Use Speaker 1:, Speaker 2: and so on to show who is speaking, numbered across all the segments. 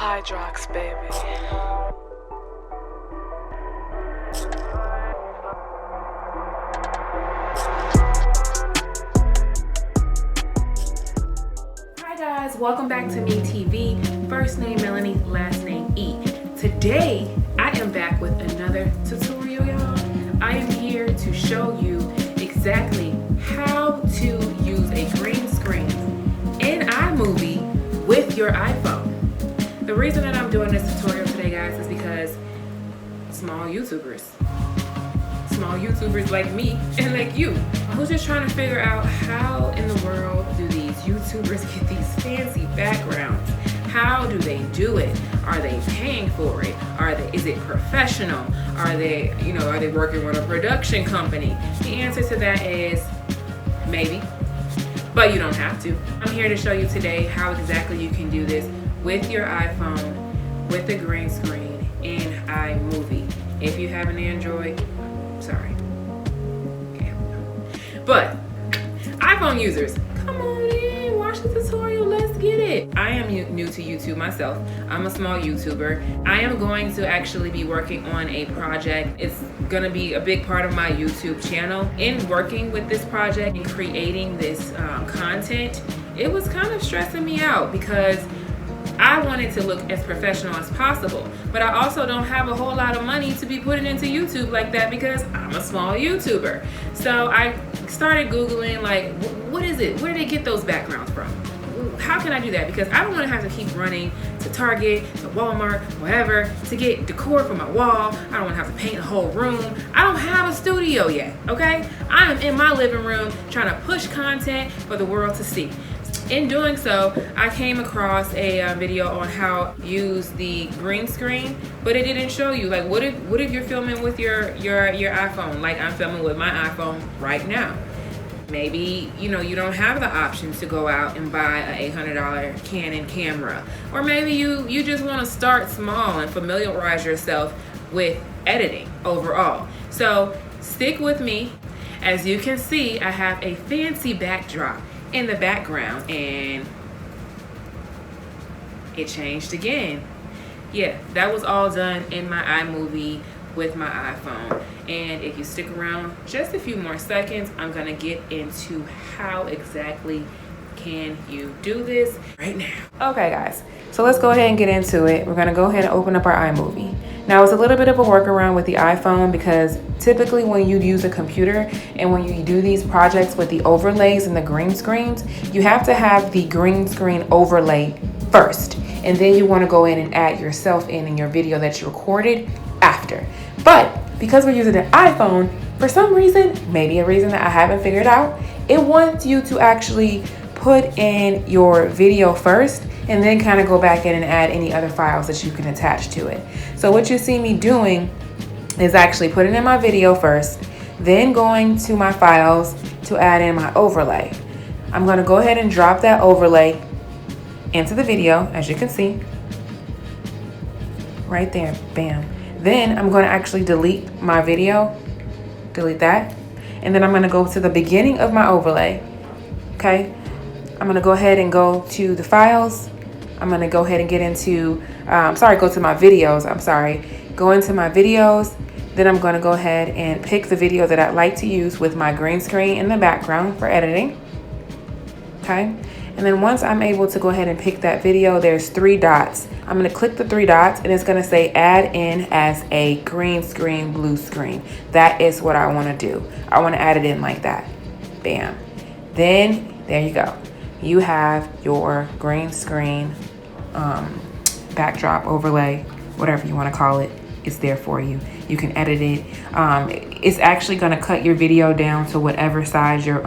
Speaker 1: Hydrox, baby.
Speaker 2: Hi guys, welcome back to Me TV. First name Melanie, last name E. Today, I am back with another tutorial, y'all. I am here to show you exactly how to use a green screen in iMovie with your iPhone. The reason that I'm doing this tutorial today, guys, is because small YouTubers like me and like you, who's just trying to figure out how in the world do these YouTubers get these fancy backgrounds? How do they do it? Are they paying for it? Is it professional? Are they working with a production company? The answer to that is maybe, but you don't have to. I'm here to show you today how exactly you can do this with your iPhone, with the green screen in iMovie. If you have an Android, sorry. Okay. But iPhone users, come on in, watch the tutorial, let's get it. I am new to YouTube myself. I'm a small YouTuber. I am going to actually be working on a project. It's gonna be a big part of my YouTube channel. In working with this project and creating this content, it was kind of stressing me out because I wanted to look as professional as possible, but I also don't have a whole lot of money to be putting into YouTube like that because I'm a small YouTuber. So I started Googling, like, what is it? Where do they get those backgrounds from? How can I do that? Because I don't want to have to keep running to Target, to Walmart, whatever, to get decor for my wall. I don't want to have to paint a whole room. I don't have a studio yet, okay? I am in my living room trying to push content for the world to see. In doing so, I came across a video on how to use the green screen, but it didn't show you, like, what if you're filming with your iPhone, like I'm filming with my iPhone right now. Maybe, you don't have the option to go out and buy a $800 Canon camera. Or maybe you just want to start small and familiarize yourself with editing overall. So stick with me. As you can see, I have a fancy backdrop in the background and it changed again. Yeah, that was all done in my iMovie with my iPhone. And if you stick around just a few more seconds, I'm gonna get into how exactly can you do this right now. Okay guys, so let's go ahead and get into it. We're gonna go ahead and open up our iMovie. Now it's a little bit of a workaround with the iPhone because typically when you use a computer and when you do these projects with the overlays and the green screens, you have to have the green screen overlay first. And then you wanna go in and add yourself in your video that you recorded after. But because we're using an iPhone, for some reason, maybe a reason that I haven't figured out, it wants you to actually put in your video first and then kind of go back in and add any other files that you can attach to it. So what you see me doing is actually putting in my video first, then going to my files to add in my overlay. I'm gonna go ahead and drop that overlay into the video, as you can see, right there, bam. Then I'm gonna actually delete my video, delete that, and then I'm gonna go to the beginning of my overlay, okay? I'm gonna go ahead and go to the files. I'm gonna go ahead and get into, go to my videos, Go into my videos, then I'm gonna go ahead and pick the video that I'd like to use with my green screen in the background for editing, okay? And then once I'm able to go ahead and pick that video, there's 3 dots. I'm gonna click the 3 dots and it's gonna say add in as a green screen, blue screen. That is what I wanna do. I wanna add it in like that, bam. Then, there you go. You have your green screen backdrop overlay, whatever you wanna call it. It's there for you. You can edit it. It's actually gonna cut your video down to whatever size your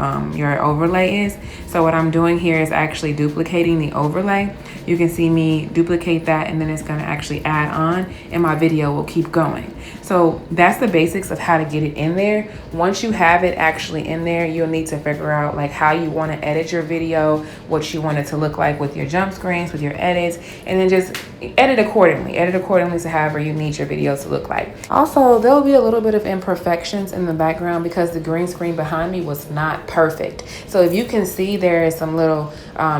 Speaker 2: overlay is. So what I'm doing here is actually duplicating the overlay. You can see me duplicate that and then it's gonna actually add on and my video will keep going. So that's the basics of how to get it in there. Once you have it actually in there, you'll need to figure out like how you wanna edit your video, what you want it to look like with your jump screens, with your edits, and then just edit accordingly to however you need your videos to look like. Also, there'll be a little bit of imperfections in the background because the green screen behind me was not perfect. So if you can see, there is some little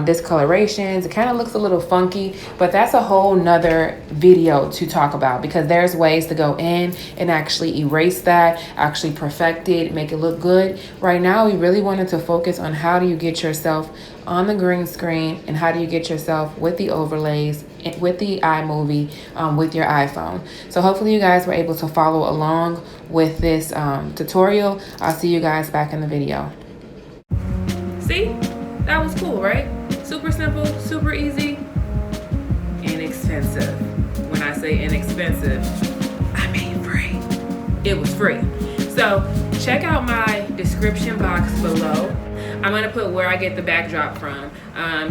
Speaker 2: discolorations. It kind of looks a little funky, but that's a whole nother video to talk about, because there's ways to go in and actually erase that, actually perfect it, make it look good. Right now, we really wanted to focus on how do you get yourself on the green screen and how do you get yourself with the overlays, with the iMovie, with your iPhone. So hopefully you guys were able to follow along with this tutorial. I'll see you guys back in the video. See, that was cool, right? Super simple, super easy, inexpensive. When I say inexpensive, I mean free. It was free. So check out my description box below. I'm gonna put where I get the backdrop from.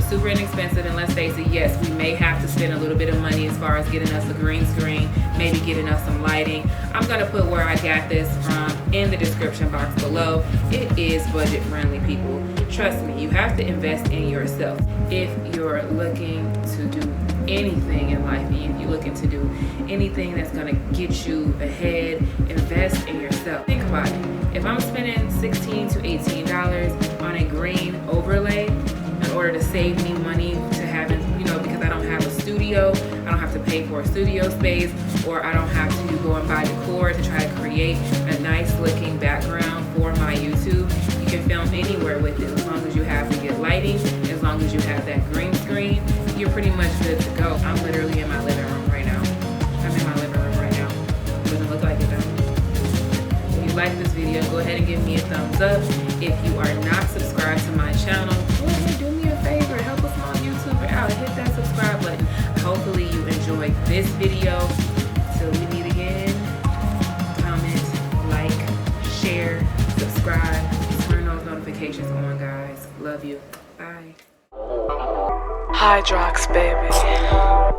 Speaker 2: Super inexpensive, and let's face it, yes, we may have to spend a little bit of money as far as getting us a green screen, maybe getting us some lighting. I'm gonna put where I got this from in the description box below. It is budget friendly, people. Trust me, you have to invest in yourself. If you're looking to do anything in life, if you're looking to do anything that's gonna get you ahead, invest in yourself. Think about it. If I'm spending $16 to $18 on a green overlay in order to save me money to have it, because I don't have a studio, I don't have to pay for a studio space, or I don't have to go and buy decor to try to create a nice looking background for my YouTube. You can film anywhere with it as long as you have the good lighting, as long as you have that green screen, you're pretty much good to go. I'm literally in my living room right now. I'm in my living room right now. It doesn't look like it though. If you like this video, go ahead and give me a thumbs up. If you are not subscribed to my channel, go ahead, do me a favor, help a small YouTuber out, hit that subscribe button. Hopefully you enjoyed this video. Till we meet again, comment, like, share, subscribe, turn those notifications on, guys. Love you. Bye.
Speaker 1: Hydrox, baby.